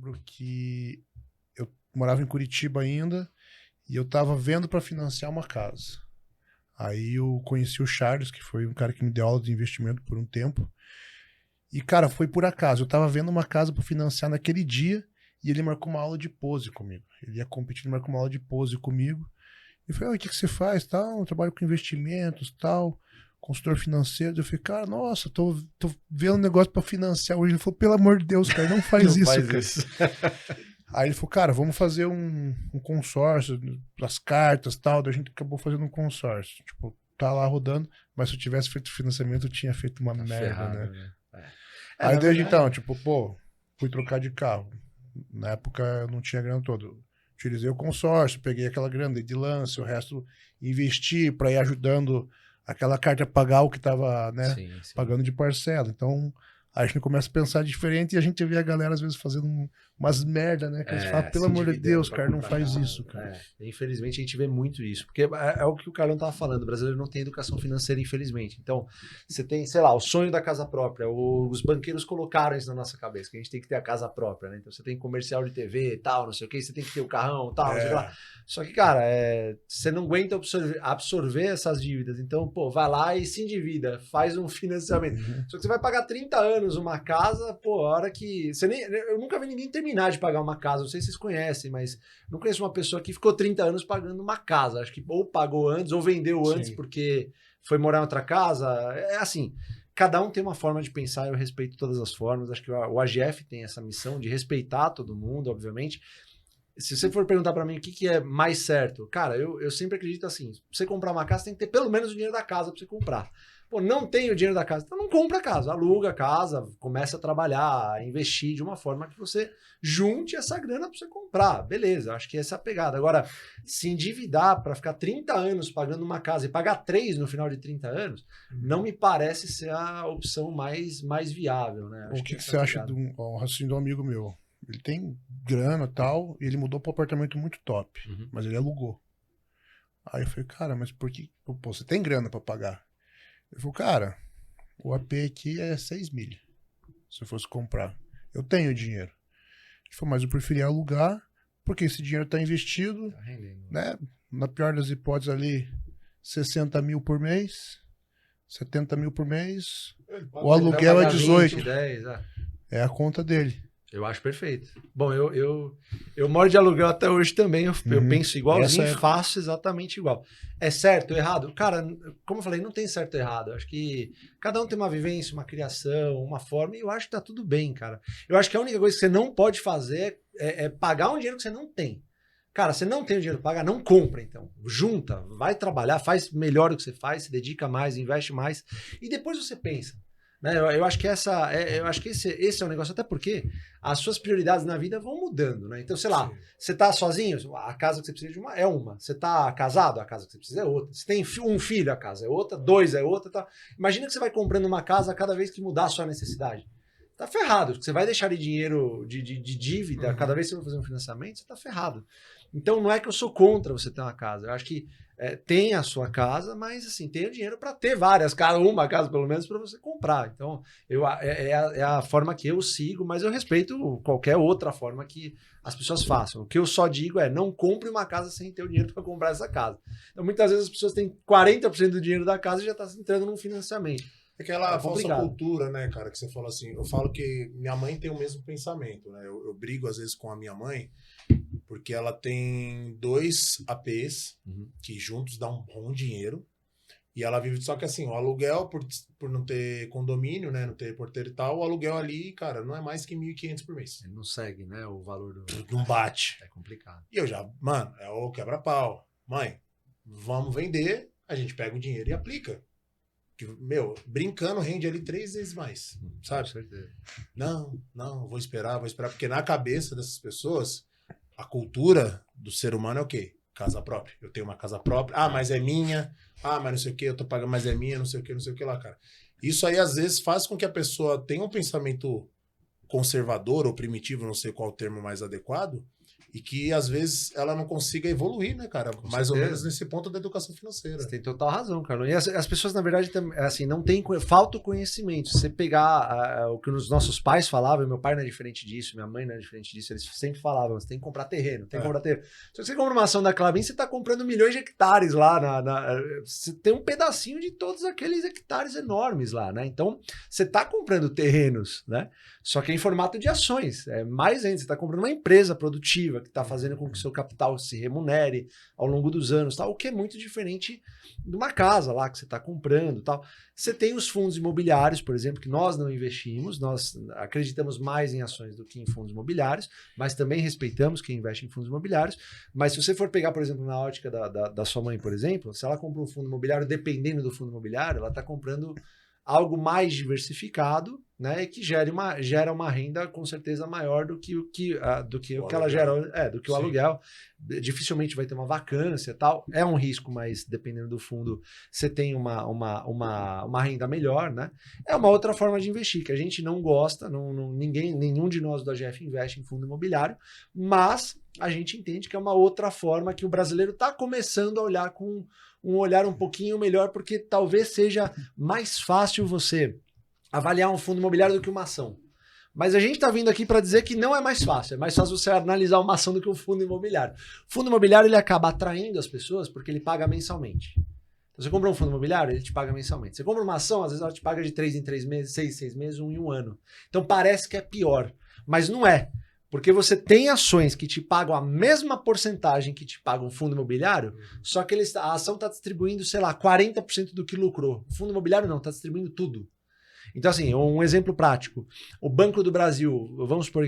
lembro que eu morava em Curitiba ainda e eu tava vendo para financiar uma casa. Aí eu conheci o Charles, que foi um cara que me deu aula de investimento por um tempo. E, cara, foi por acaso. Eu tava vendo uma casa para financiar naquele dia e ele marcou uma aula de pose comigo. Ele ia competir, ele marcou uma aula de pose comigo. E eu falei, o que você faz? Tal, eu trabalho com investimentos, tal, consultor financeiro. Eu falei, cara, nossa, tô vendo um negócio para financiar hoje. Ele falou, pelo amor de Deus, cara, não faz Não isso, faz cara. isso. Aí ele falou, cara, vamos fazer um consórcio, as cartas e tal. Daí a gente acabou fazendo um consórcio. Tipo, tá lá rodando, mas se eu tivesse feito financiamento, eu tinha feito uma merda, Ferrado, né? É, Aí na desde verdade, então, tipo, pô, fui trocar de carro. Na época eu não tinha grana toda. Utilizei o consórcio, peguei aquela grana, dei de lance, o resto investi para ir ajudando aquela carta a pagar o que tava, né, sim. pagando de parcela. Então, a gente começa a pensar diferente e a gente vê a galera às vezes fazendo umas merda, né? Que eles falam, pelo se amor de endividando Deus, pra cara, não comprar faz casa. isso, cara. Infelizmente a gente vê muito isso, porque é o que o Carlão tava falando, o brasileiro não tem educação financeira, infelizmente. Então, você tem, sei lá, o sonho da casa própria, os banqueiros colocaram isso na nossa cabeça, que a gente tem que ter a casa própria, né? Então você tem comercial de TV e tal, não sei o que, você tem que ter o carrão e tal, não sei o que lá. Só que, cara, você não aguenta absorver essas dívidas, então, pô, vai lá e se endivida, faz um financiamento. Só que você vai pagar 30 anos uma casa, pô, a hora que... eu nunca vi ninguém terminar de pagar uma casa, não sei se vocês conhecem, mas não conheço uma pessoa que ficou 30 anos pagando uma casa. Acho que ou pagou antes, ou vendeu antes porque foi morar em outra casa. É assim, cada um tem uma forma de pensar, eu respeito todas as formas. Acho que o AGF tem essa missão de respeitar todo mundo, obviamente. Se você for perguntar para mim o que é mais certo, cara, eu sempre acredito assim, pra você comprar uma casa, tem que ter pelo menos o dinheiro da casa para você comprar. Pô, não tem o dinheiro da casa, então não compra a casa, aluga a casa, começa a trabalhar, a investir de uma forma que você junte essa grana para você comprar. Beleza, acho que essa é a pegada. Agora, se endividar para ficar 30 anos pagando uma casa e pagar 3 no final de 30 anos, não me parece ser a opção mais viável, né? Acho O que essa você é a acha pegada. um raciocínio de um amigo meu? Ele tem grana e tal, e ele mudou para um apartamento muito top, mas ele alugou. Aí eu falei, cara, mas por que? Pô, você tem grana para pagar? Ele falou, cara, o AP aqui é 6 mil, se eu fosse comprar. Eu tenho dinheiro. Ele falou, mas eu preferia alugar, porque esse dinheiro está investido, Tá rendendo. né? Na pior das hipóteses ali, 60 mil por mês, 70 mil por mês. O aluguel é 18. 20, 10, É a conta dele. Eu acho perfeito. Bom, eu moro de aluguel até hoje também, eu penso igualzinho e faço exatamente igual. É certo ou errado? Cara, como eu falei, não tem certo ou errado. Eu acho que cada um tem uma vivência, uma criação, uma forma, e eu acho que tá tudo bem, cara. Eu acho que a única coisa que você não pode fazer é pagar um dinheiro que você não tem. Cara, você não tem o dinheiro para pagar, não compra, então. Junta, vai trabalhar, faz melhor o que você faz, se dedica mais, investe mais, e depois você pensa. Né? Eu acho que eu acho que esse é o negócio, até porque as suas prioridades na vida vão mudando, né? Então, sei lá, você tá sozinho, a casa que você precisa de é uma. Você tá casado, a casa que você precisa é outra. Você tem um filho, a casa é outra, 2 é outra, tá? Imagina que você vai comprando uma casa cada vez que mudar a sua necessidade. Tá ferrado. Você vai deixar de dinheiro de dívida cada vez que você vai fazer um financiamento, você tá ferrado. Então não é que eu sou contra você ter uma casa. Eu acho que tem a sua casa, mas assim, tem o dinheiro para ter várias casas, uma casa pelo menos, para você comprar. Então, é a forma que eu sigo, mas eu respeito qualquer outra forma que as pessoas façam. O que eu só digo é não compre uma casa sem ter o dinheiro para comprar essa casa. Então, muitas vezes as pessoas têm 40% do dinheiro da casa e já está entrando num financiamento. Aquela falsa cultura, né, cara, que você falou assim. Eu falo que minha mãe tem o mesmo pensamento, né? Eu brigo às vezes com a minha mãe, porque ela tem 2 APs que juntos dão um bom dinheiro. E ela vive, só que assim, o aluguel, por não ter condomínio, né, não ter porteiro e tal, o aluguel ali, cara, não é mais que 1.500 por mês. Ele não segue, né, o valor do... Não bate. É complicado. E eu já, mano, é o quebra-pau. Mãe, vamos vender, a gente pega o dinheiro e aplica. Que, meu, brincando rende ali 3 vezes mais, sabe? Não, vou esperar, porque na cabeça dessas pessoas, a cultura do ser humano é o quê? Casa própria. Eu tenho uma casa própria, mas é minha, mas não sei o que, eu tô pagando, mas é minha, não sei o que lá, cara. Isso aí, às vezes, faz com que a pessoa tenha um pensamento conservador ou primitivo, não sei qual o termo mais adequado, E que, às vezes, ela não consiga evoluir, né, cara? Com Mais certeza. ou menos nesse ponto da educação financeira. Você tem total razão, Carlão. E as pessoas, na verdade, assim, não tem falta o conhecimento. Se você pegar o que os nossos pais falavam, meu pai não é diferente disso, minha mãe não é diferente disso, eles sempre falavam, você tem que comprar terreno, tem que comprar terreno. Se você compra uma ação da Klabin, você está comprando milhões de hectares lá. Você tem um pedacinho de todos aqueles hectares enormes lá, né? Então, você está comprando terrenos, né? Só que é em formato de ações. É mais ainda, você está comprando uma empresa produtiva que está fazendo com que o seu capital se remunere ao longo dos anos, tal, o que é muito diferente de uma casa lá que você está comprando, tal. Você tem os fundos imobiliários, por exemplo, que nós não investimos, nós acreditamos mais em ações do que em fundos imobiliários, mas também respeitamos quem investe em fundos imobiliários. Mas se você for pegar, por exemplo, na ótica da sua mãe, por exemplo, se ela compra um fundo imobiliário, dependendo do fundo imobiliário, ela está comprando algo mais diversificado, né, e que gera uma renda com certeza maior do que o que ela gera, do que o aluguel. Dificilmente vai ter uma vacância, tal. É um risco, mas dependendo do fundo, você tem uma renda melhor, né? É uma outra forma de investir que a gente não gosta, nenhum de nós do AGF investe em fundo imobiliário, mas a gente entende que é uma outra forma que o brasileiro está começando a olhar com um olhar um pouquinho melhor, porque talvez seja mais fácil você avaliar um fundo imobiliário do que uma ação. Mas a gente está vindo aqui para dizer que não é mais fácil. É mais fácil você analisar uma ação do que um fundo imobiliário. O fundo imobiliário ele acaba atraindo as pessoas porque ele paga mensalmente. Então, você compra um fundo imobiliário, ele te paga mensalmente. Você compra uma ação, às vezes ela te paga de 3 em 3 meses, 6 em 6 meses, 1 em 1 ano. Então parece que é pior, mas não é. Porque você tem ações que te pagam a mesma porcentagem que te paga um fundo imobiliário, só que a ação está distribuindo, sei lá, 40% do que lucrou. O fundo imobiliário não, está distribuindo tudo. Então, assim, um exemplo prático. O Banco do Brasil, vamos supor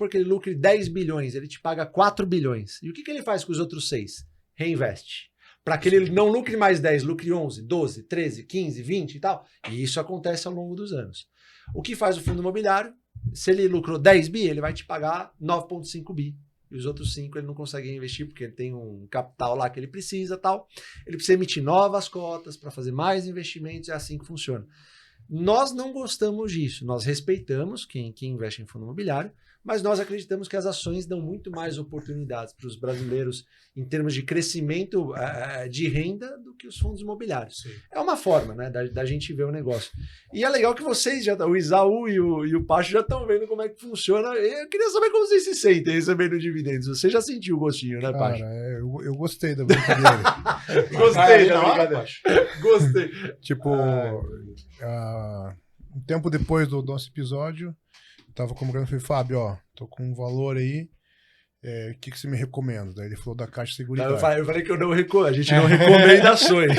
que ele lucre 10 bilhões, ele te paga 4 bilhões. E o que ele faz com os outros 6? Reinveste. Para que ele não lucre mais 10, lucre 11, 12, 13, 15, 20 e tal. E isso acontece ao longo dos anos. O que faz o fundo imobiliário? Se ele lucrou 10 bi, ele vai te pagar 9,5 bi. E os outros 5 ele não consegue investir porque ele tem um capital lá que ele precisa, tal. Ele precisa emitir novas cotas para fazer mais investimentos, é assim que funciona. Nós não gostamos disso, nós respeitamos quem investe em fundo imobiliário, mas nós acreditamos que as ações dão muito mais oportunidades para os brasileiros em termos de crescimento de renda do que os fundos imobiliários. Sim. É uma forma, né, da gente ver o negócio. E é legal que vocês, o Isaú e o Pacho já estão vendo como é que funciona. Eu queria saber como vocês se sentem recebendo dividendos. Você já sentiu o gostinho, né, Pacho? Cara, eu gostei da brincadeira. Gostei da brincadeira. Gostei. Tipo, um tempo depois do nosso episódio, tava comunicando, falei, Fábio, ó, tô com um valor aí, o que você me recomenda? Daí ele falou da Caixa de Seguridade. Eu falei que a gente não recomenda ações.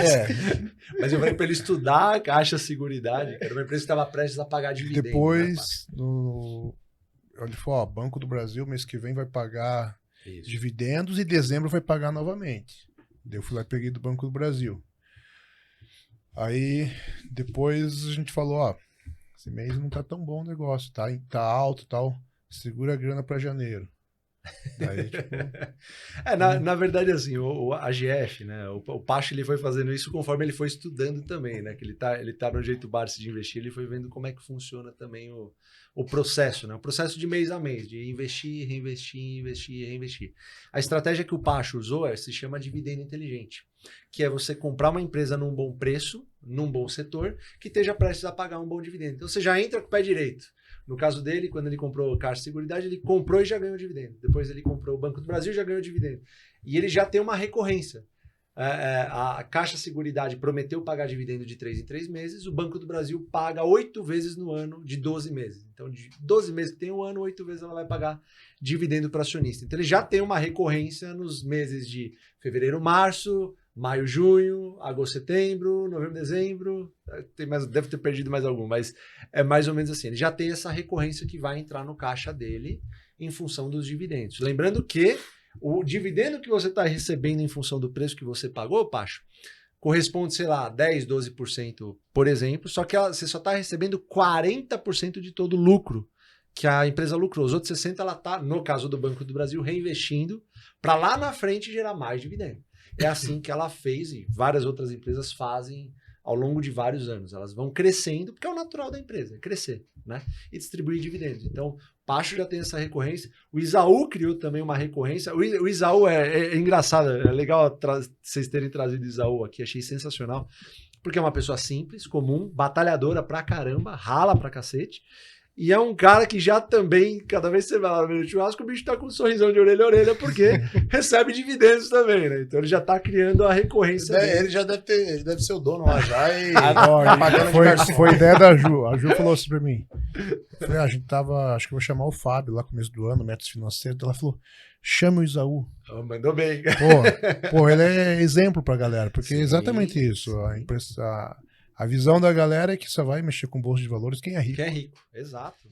Mas eu falei para ele estudar a Caixa de Seguridade, que era uma empresa que estava prestes a pagar dividendos. Depois, ele falou, ó, Banco do Brasil, mês que vem vai pagar dividendos e dezembro vai pagar novamente. Daí eu fui lá e peguei do Banco do Brasil. Aí, depois a gente falou, ó, esse mês não tá tão bom o negócio, tá alto e tal, segura a grana para janeiro. Daí, tipo... na verdade, assim, o AGF, né, o Pacho, ele foi fazendo isso conforme ele foi estudando também, né, que ele tá no jeito Barsi de investir, ele foi vendo como é que funciona também o processo, né, o processo de mês a mês, de investir, reinvestir, investir, reinvestir. A estratégia que o Pacho usou se chama dividendo inteligente, que é você comprar uma empresa num bom preço, num bom setor, que esteja prestes a pagar um bom dividendo. Então você já entra com o pé direito. No caso dele, quando ele comprou a Caixa de Seguridade, ele comprou e já ganhou dividendo. Depois ele comprou o Banco do Brasil e já ganhou dividendo. E ele já tem uma recorrência. A Caixa de Seguridade prometeu pagar dividendo de 3 em 3 meses, o Banco do Brasil paga 8 vezes no ano de 12 meses. Então, de 12 meses que tem um ano, 8 vezes ela vai pagar dividendo para acionista. Então, ele já tem uma recorrência nos meses de fevereiro, março, maio, junho, agosto, setembro, novembro, dezembro. Deve ter perdido mais algum, mas é mais ou menos assim. Ele já tem essa recorrência que vai entrar no caixa dele em função dos dividendos. Lembrando que o dividendo que você está recebendo em função do preço que você pagou, Pacho, corresponde, sei lá, 10%, 12%, por exemplo, só que você só está recebendo 40% de todo o lucro que a empresa lucrou. Os outros 60% ela está, no caso do Banco do Brasil, reinvestindo para lá na frente gerar mais dividendo. É assim que ela fez e várias outras empresas fazem ao longo de vários anos. Elas vão crescendo, porque é o natural da empresa, é crescer, né? E distribuir dividendos. Então, Pacho já tem essa recorrência. O Isaú criou também uma recorrência. O Isaú é engraçado, é legal vocês terem trazido o Isaú aqui, achei sensacional. Porque é uma pessoa simples, comum, batalhadora pra caramba, rala pra cacete. E é um cara que já também, cada vez que você vai lá no meio do churrasco, o bicho tá com um sorrisão de orelha a orelha, porque recebe dividendos também, né? Então ele já tá criando a recorrência dele. Ele já deve ser o dono lá já e foi ideia da Ju. A Ju falou assim pra mim. Eu falei, a gente tava, acho que eu vou chamar o Fábio lá no começo do ano, métodos financeiros. Ela falou, chama o Isaú. Oh, mandou bem. Pô, ele é exemplo pra galera, porque é exatamente isso. A visão da galera é que só vai mexer com bolsa de valores quem é rico. Quem é rico, exato.